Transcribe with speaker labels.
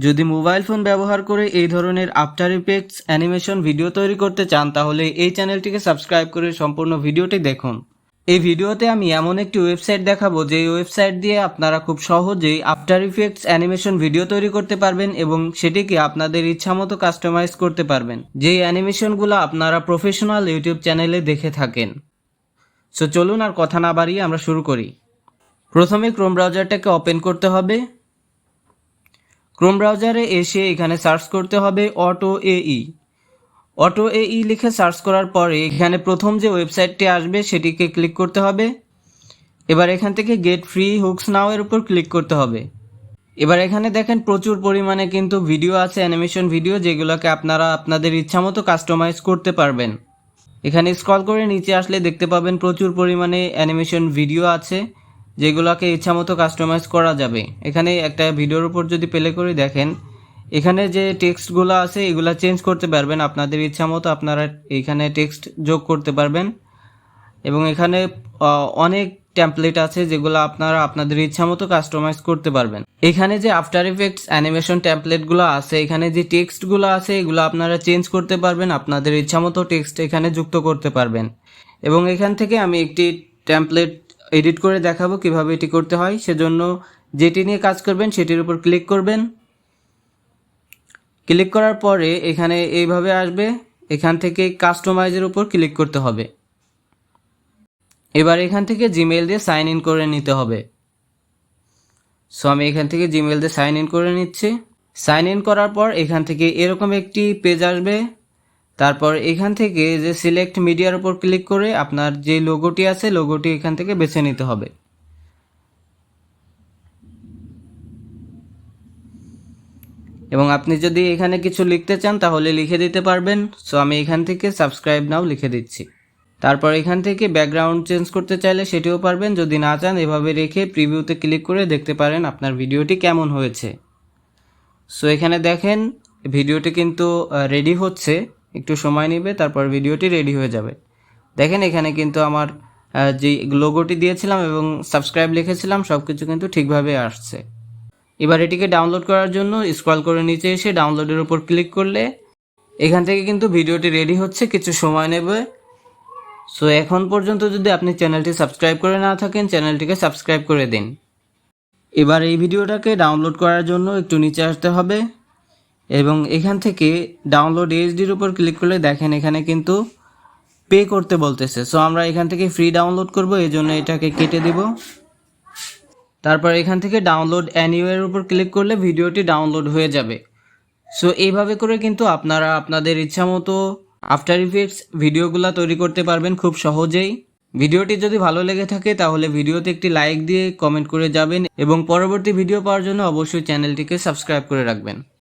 Speaker 1: যদি mobile phone ব্যবহার করে এই ধরনের আফটার ইফেক্টস অ্যানিমেশন ভিডিও তৈরি করতে চান তাহলে এই চ্যানেলটিকে সাবস্ক্রাইব করে সম্পূর্ণ ভিডিওটি দেখুন। এই ভিডিওতে আমি এমন একটি ওয়েবসাইট দেখাবো যে ওয়েবসাইট দিয়ে আপনারা খুব সহজেই আফটার ইফেক্টস অ্যানিমেশন ভিডিও তৈরি করতে পারবেন এবং সেটিকে আপনাদের ইচ্ছামতো কাস্টমাইজ করতে পারবেন, যেই অ্যানিমেশনগুলো আপনারা প্রফেশনাল ইউটিউব চ্যানেলে দেখে থাকেন। সো চলুন আর কথা না বাড়িয়ে আমরা শুরু করি। প্রথমে ক্রোম ব্রাউজারটাকে ওপেন করতে হবে। ক্রোম ব্রাউজারে এসে এখানে সার্চ করতে হবে অটো এই লিখে সার্চ করার পরে এখানে প্রথম যে ওয়েবসাইটটি আসবে সেটিকে ক্লিক করতে হবে। এবার এখান থেকে গেট ফ্রি হুকস নাও এর উপর ক্লিক করতে হবে। এবার এখানে দেখেন প্রচুর পরিমাণে কিন্তু ভিডিও আছে, অ্যানিমেশন ভিডিও, যেগুলোকে আপনারা আপনাদের ইচ্ছামতো কাস্টমাইজ করতে পারবেন। এখানে স্ক্রল করে নিচে আসলে দেখতে পাবেন প্রচুর পরিমাণে অ্যানিমেশন ভিডিও আছে যেগুলোকে ইচ্ছামতো কাস্টমাইজ করা যাবে। এখানে একটা ভিডিওর উপর যদি প্লে করে দেখেন, এখানে যে টেক্সটগুলো আছে এগুলো চেঞ্জ করতে পারবেন আপনাদের ইচ্ছামতো। আপনারা এখানে টেক্সট যোগ করতে পারবেন এবং এখানে অনেক টেমপ্লেট আছে যেগুলো আপনারা আপনাদের ইচ্ছামতো কাস্টমাইজ করতে পারবেন। এখানে যে আফটার ইফেক্টস অ্যানিমেশন টেমপ্লেটগুলো আছে, এখানে যে টেক্সটগুলো আছে এগুলো আপনারা চেঞ্জ করতে পারবেন, আপনাদের ইচ্ছামতো টেক্সট এখানে যুক্ত করতে পারবেন। এবং এখান থেকে আমি একটি টেমপ্লেট এডিট করে দেখাবো কিভাবে এটি করতে হয়। সেজন্য যেটি নিয়ে কাজ করবেন সেটির উপর ক্লিক করবেন। ক্লিক করার পরে এখানে এইভাবে আসবে, এখান থেকে কাস্টমাইজের উপর ক্লিক করতে হবে। এবার এখান থেকে জিমেইল দিয়ে সাইন ইন করে নিতে হবে। সো আমি এখান থেকে জিমেইল দিয়ে সাইন ইন করে নিচ্ছি। সাইন ইন করার পর এখান থেকে এরকম একটি পেজ আসবে। তারপর এখান থেকে যে সিলেক্ট মিডিয়ার উপর ক্লিক করে আপনার যে লোগোটি আছে লোগোটি এখান থেকে বেছে নিতে হবে। এবং আপনি যদি এখানে কিছু লিখতে চান তাহলে লিখে দিতে পারবেন। সো আমি এখান থেকে সাবস্ক্রাইব নাও লিখে দিচ্ছি। তারপর এখান থেকে ব্যাকগ্রাউন্ড চেঞ্জ করতে চাইলে সেটিও পারবেন। যদি না চান এভাবে রেখে প্রিভিউতে ক্লিক করে দেখতে পারেন আপনার ভিডিওটি কেমন হয়েছে। সো এখানে দেখেন ভিডিওটি কিন্তু রেডি হচ্ছে, একটু সময় নেবে, তারপর ভিডিওটি রেডি হয়ে যাবে। দেখেন এখানে কিন্তু আমার যে লোগোটি দিয়েছিলাম এবং সাবস্ক্রাইব লিখেছিলাম সব কিছু কিন্তু ঠিকভাবে আসছে। এবার এটিকে ডাউনলোড করার জন্য স্ক্রল করে নিচে এসে ডাউনলোডের উপর ক্লিক করলে এখান থেকে কিন্তু ভিডিওটি রেডি হচ্ছে, কিছু সময় নেবে। সো এখন পর্যন্ত যদি আপনি চ্যানেলটি সাবস্ক্রাইব করে না থাকেন চ্যানেলটিকে সাবস্ক্রাইব করে দিন। এবার এই ভিডিওটাকে ডাউনলোড করার জন্য একটু নিচে আসতে হবে এবং এখান থেকে ডাউনলোড এইচডির উপর ক্লিক করলে দেখেন এখানে কিন্তু পে করতে বলতেছে। সো আমরা এখান থেকে ফ্রি ডাউনলোড করব, এই জন্য এটাকে কেটে দিব। তারপর এখান থেকে ডাউনলোড অ্যানিওয়ের উপর ক্লিক করলে ভিডিওটি ডাউনলোড হয়ে যাবে। সো এইভাবে করে কিন্তু আপনারা আপনাদের ইচ্ছামতো আফটার ইফেক্টস ভিডিওগুলো তৈরি করতে পারবেন খুব সহজেই। ভিডিওটি যদি ভালো লেগে থাকে তাহলে ভিডিওতে একটি লাইক দিয়ে কমেন্ট করে যাবেন এবং পরবর্তী ভিডিও পাওয়ার জন্য অবশ্যই চ্যানেলটিকে সাবস্ক্রাইব করে রাখবেন।